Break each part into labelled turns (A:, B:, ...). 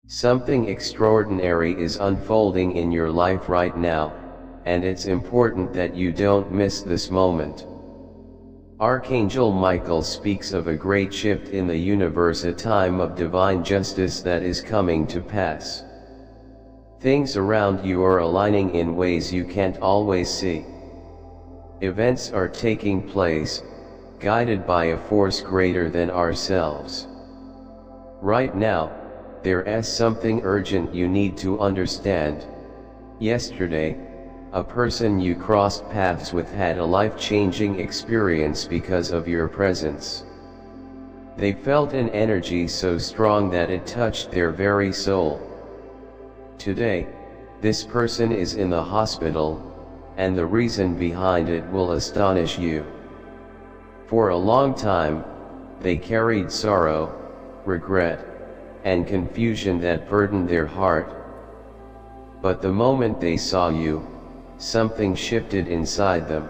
A: Something extraordinary is unfolding in your life right now, and it's important that you don't miss this moment. Archangel Michael speaks of a great shift in the universe, a time of divine justice that is coming to pass. Things around you are aligning in ways you can't always see. Events are taking place, guided by a force greater than ourselves. Right now, there's something urgent you need to understand. Yesterday, a person you crossed paths with had a life-changing experience because of your presence. They felt an energy so strong that it touched their very soul. Today, this person is in the hospital, and the reason behind it will astonish you. For a long time, they carried sorrow, regret, and confusion that burdened their heart. But the moment they saw you, something shifted inside them.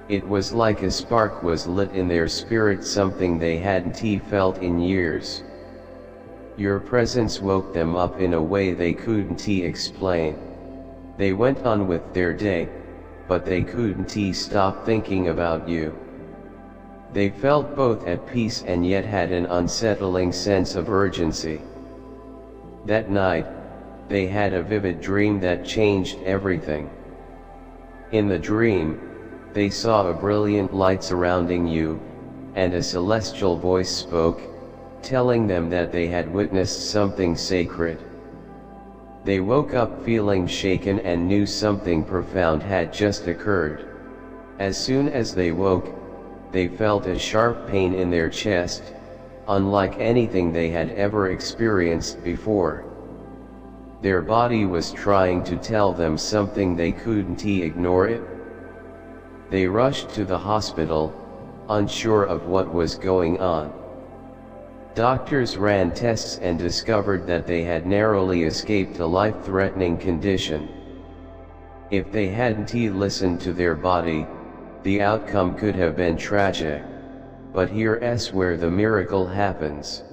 A: It was like a spark was lit in their spirit, something they hadn't felt in years. Your presence woke them up in a way they couldn't explain. They went on with their day, but they couldn't stop thinking about you. They felt both at peace and yet had an unsettling sense of urgency. That night, they had a vivid dream that changed everything. In the dream, they saw a brilliant light surrounding you, and a celestial voice spoke, telling them that they had witnessed something sacred. They woke up feeling shaken and knew something profound had just occurred. As soon as they woke, they felt a sharp pain in their chest, unlike anything they had ever experienced before. Their body was trying to tell them something they couldn't ignore it. They rushed to the hospital, unsure of what was going on. Doctors ran tests and discovered that they had narrowly escaped a life-threatening condition. If they hadn't listened to their body, the outcome could have been tragic. But here's where the miracle happens.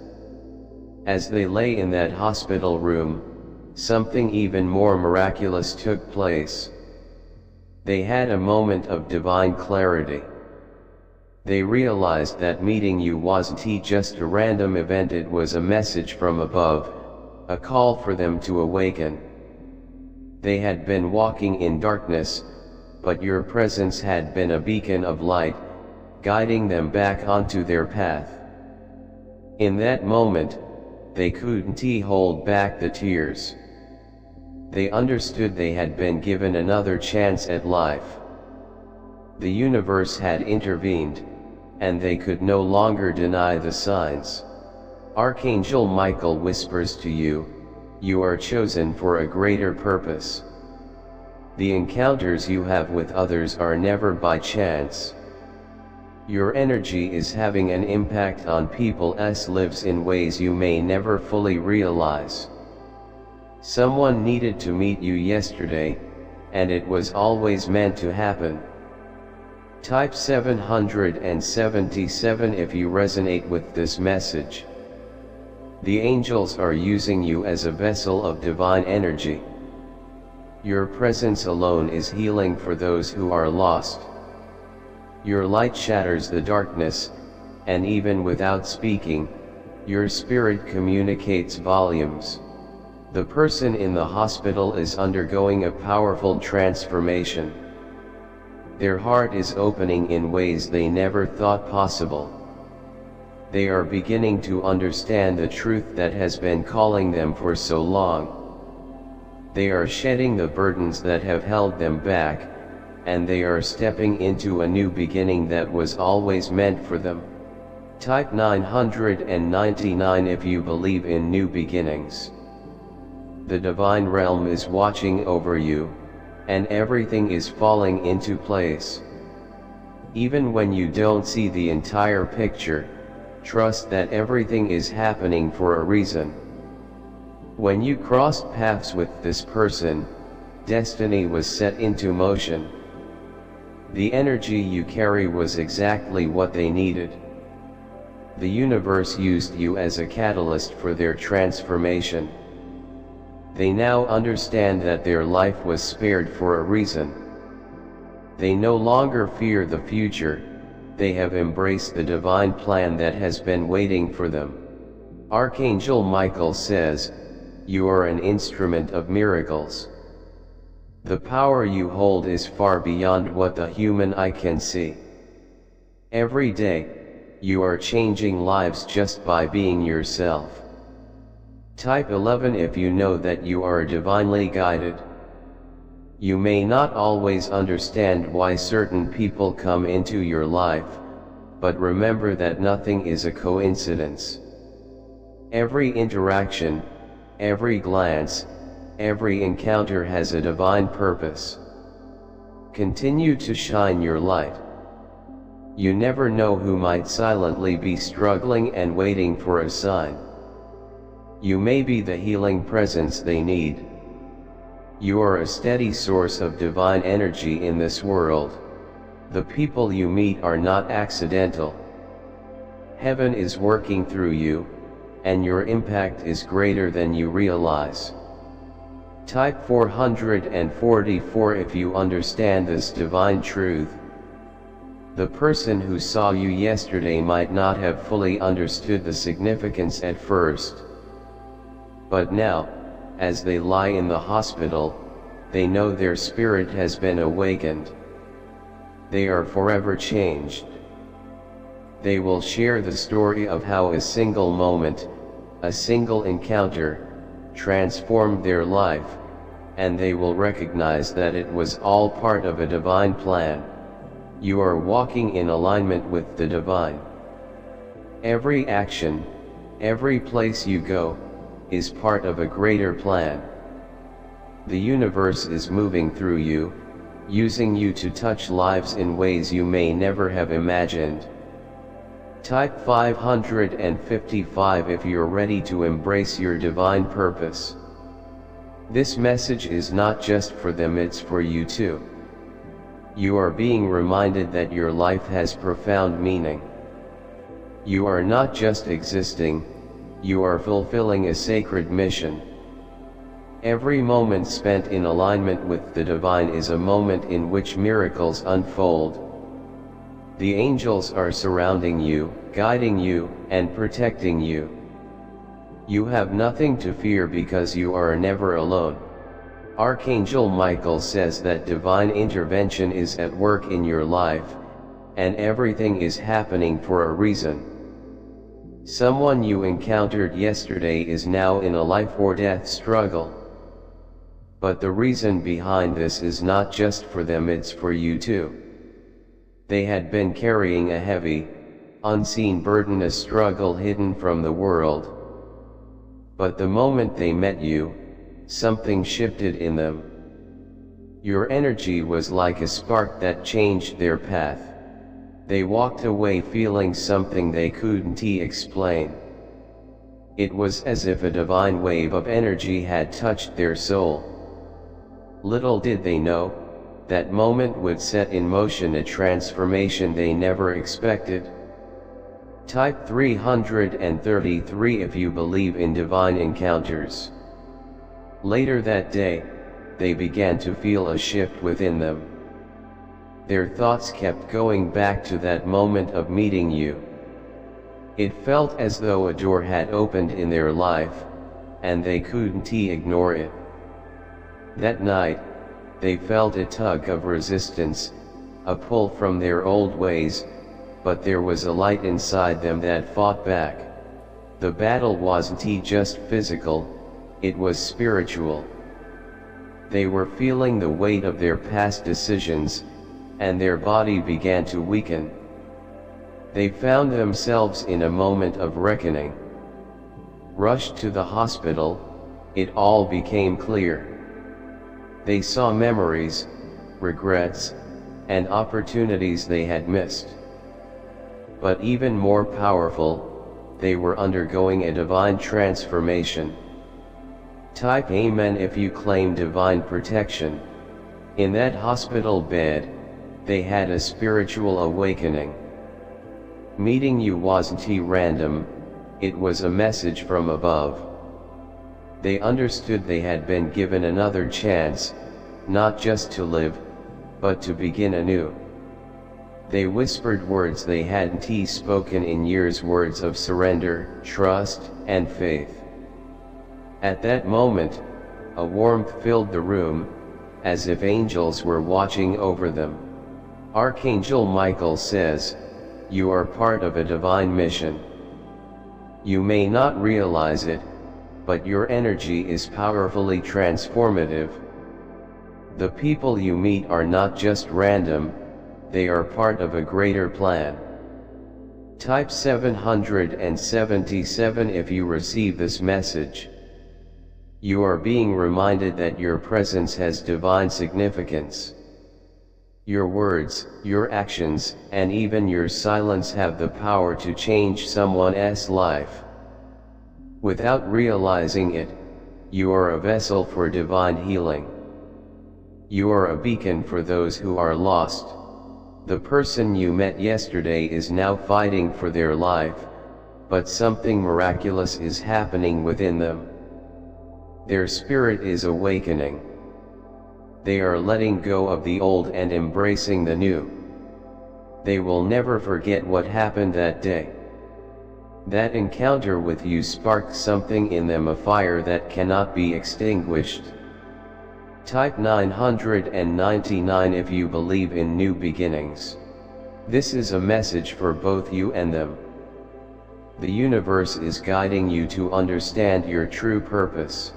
A: As they lay in that hospital room, something even more miraculous took place. They had a moment of divine clarity. They realized that meeting you wasn't just a random event, it was a message from above, a call for them to awaken. They had been walking in darkness, but your presence had been a beacon of light, guiding them back onto their path. In that moment, they couldn't hold back the tears. They understood they had been given another chance at life. The universe had intervened, and they could no longer deny the signs. Archangel Michael whispers to you, you are chosen for a greater purpose. The encounters you have with others are never by chance. Your energy is having an impact on people's lives in ways you may never fully realize. Someone needed to meet you yesterday, and it was always meant to happen. Type 777 if you resonate with this message. The angels are using you as a vessel of divine energy. Your presence alone is healing for those who are lost. Your light shatters the darkness, and even without speaking, your spirit communicates volumes. The person in the hospital is undergoing a powerful transformation. Their heart is opening in ways they never thought possible. They are beginning to understand the truth that has been calling them for so long. They are shedding the burdens that have held them back, and they are stepping into a new beginning that was always meant for them. Type 999 if you believe in new beginnings. The divine realm is watching over you, and everything is falling into place. Even when you don't see the entire picture, trust that everything is happening for a reason. When you crossed paths with this person, destiny was set into motion. The energy you carry was exactly what they needed. The universe used you as a catalyst for their transformation. They now understand that their life was spared for a reason. They no longer fear the future, they have embraced the divine plan that has been waiting for them. Archangel Michael says, "You are an instrument of miracles. The power you hold is far beyond what the human eye can see. Every day, you are changing lives just by being yourself." Type 11 if you know that you are divinely guided. You may not always understand why certain people come into your life, but remember that nothing is a coincidence. Every interaction, every glance, every encounter has a divine purpose. Continue to shine your light. You never know who might silently be struggling and waiting for a sign. You may be the healing presence they need. You are a steady source of divine energy in this world. The people you meet are not accidental. Heaven is working through you, and your impact is greater than you realize. Type 444 if you understand this divine truth. The person who saw you yesterday might not have fully understood the significance at first. But now, as they lie in the hospital, they know their spirit has been awakened. They are forever changed. They will share the story of how a single moment, a single encounter, transformed their life, and they will recognize that it was all part of a divine plan. You are walking in alignment with the divine. Every action, every place you go, is part of a greater plan. The universe is moving through you, using you to touch lives in ways you may never have imagined. Type 555 if you're ready to embrace your divine purpose. This message is not just for them, it's for you too. You are being reminded that your life has profound meaning. You are not just existing, you are fulfilling a sacred mission. Every moment spent in alignment with the divine is a moment in which miracles unfold. The angels are surrounding you, guiding you, and protecting you. You have nothing to fear because you are never alone. Archangel Michael says that divine intervention is at work in your life, and everything is happening for a reason. Someone you encountered yesterday is now in a life or death struggle. But the reason behind this is not just for them, it's for you too. They had been carrying a heavy, unseen burden, a struggle hidden from the world. But the moment they met you, something shifted in them. Your energy was like a spark that changed their path. They walked away feeling something they couldn't explain. It was as if a divine wave of energy had touched their soul. Little did they know, that moment would set in motion a transformation they never expected. Type 333 if you believe in divine encounters. Later that day, they began to feel a shift within them. Their thoughts kept going back to that moment of meeting you. It felt as though a door had opened in their life, and they couldn't ignore it. That night, they felt a tug of resistance, a pull from their old ways, but there was a light inside them that fought back. The battle wasn't just physical, it was spiritual. They were feeling the weight of their past decisions, and their body began to weaken. They found themselves in a moment of reckoning. Rushed to the hospital, it all became clear. They saw memories, regrets, and opportunities they had missed. But even more powerful, they were undergoing a divine transformation. Type Amen if you claim divine protection. In that hospital bed, they had a spiritual awakening. Meeting you wasn't random, it was a message from above. They understood they had been given another chance, not just to live, but to begin anew. They whispered words they hadn't spoken in years, words of surrender, trust, and faith. At that moment, a warmth filled the room, as if angels were watching over them. Archangel Michael says, "You are part of a divine mission. You may not realize it, but your energy is powerfully transformative. The people you meet are not just random, they are part of a greater plan." Type 777 if you receive this message. You are being reminded that your presence has divine significance. Your words, your actions, and even your silence have the power to change someone's life. Without realizing it, you are a vessel for divine healing. You are a beacon for those who are lost. The person you met yesterday is now fighting for their life, but something miraculous is happening within them. Their spirit is awakening. They are letting go of the old and embracing the new. They will never forget what happened that day. That encounter with you sparked something in them, a fire that cannot be extinguished. Type 999 if you believe in new beginnings. This is a message for both you and them. The universe is guiding you to understand your true purpose.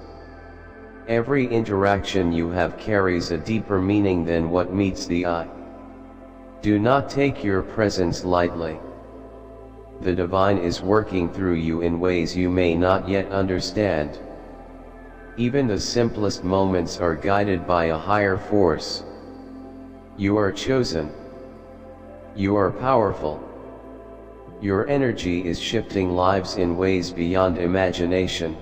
A: Every interaction you have carries a deeper meaning than what meets the eye. Do not take your presence lightly. The divine is working through you in ways you may not yet understand. Even the simplest moments are guided by a higher force. You are chosen. You are powerful. Your energy is shifting lives in ways beyond imagination.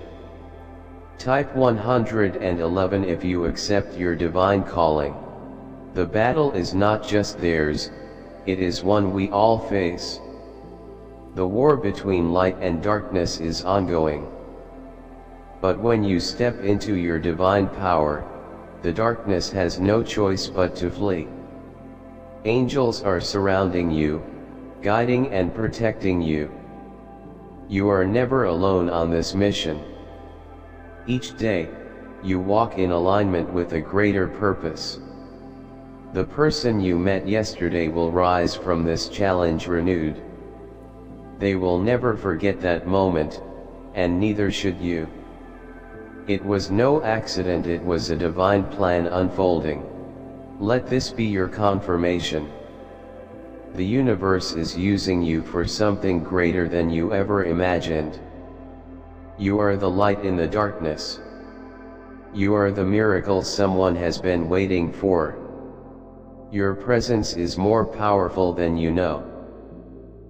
A: Type 111 if you accept your divine calling. The battle is not just theirs, it is one we all face. The war between light and darkness is ongoing. But when you step into your divine power, the darkness has no choice but to flee. Angels are surrounding you, guiding and protecting you. You are never alone on this mission. Each day, you walk in alignment with a greater purpose. The person you met yesterday will rise from this challenge renewed. They will never forget that moment, and neither should you. It was no accident, it was a divine plan unfolding. Let this be your confirmation. The universe is using you for something greater than you ever imagined. You are the light in the darkness. You are the miracle someone has been waiting for. Your presence is more powerful than you know.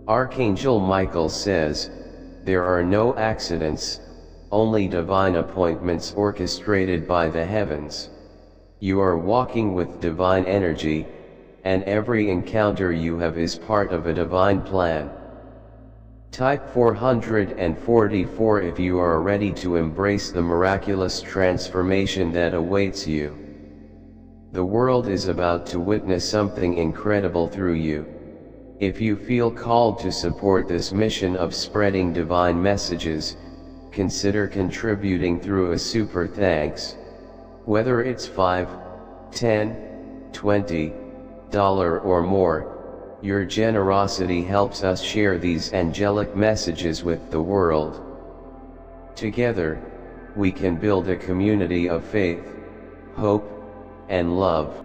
A: Archangel Michael says, "There are no accidents, only divine appointments orchestrated by the heavens." You are walking with divine energy, and every encounter you have is part of a divine plan. Type 444 if you are ready to embrace the miraculous transformation that awaits you. The world is about to witness something incredible through you. If you feel called to support this mission of spreading divine messages, consider contributing through a super thanks. Whether it's $5, $10, $20 or more, your generosity helps us share these angelic messages with the world. Together, we can build a community of faith, hope, and love.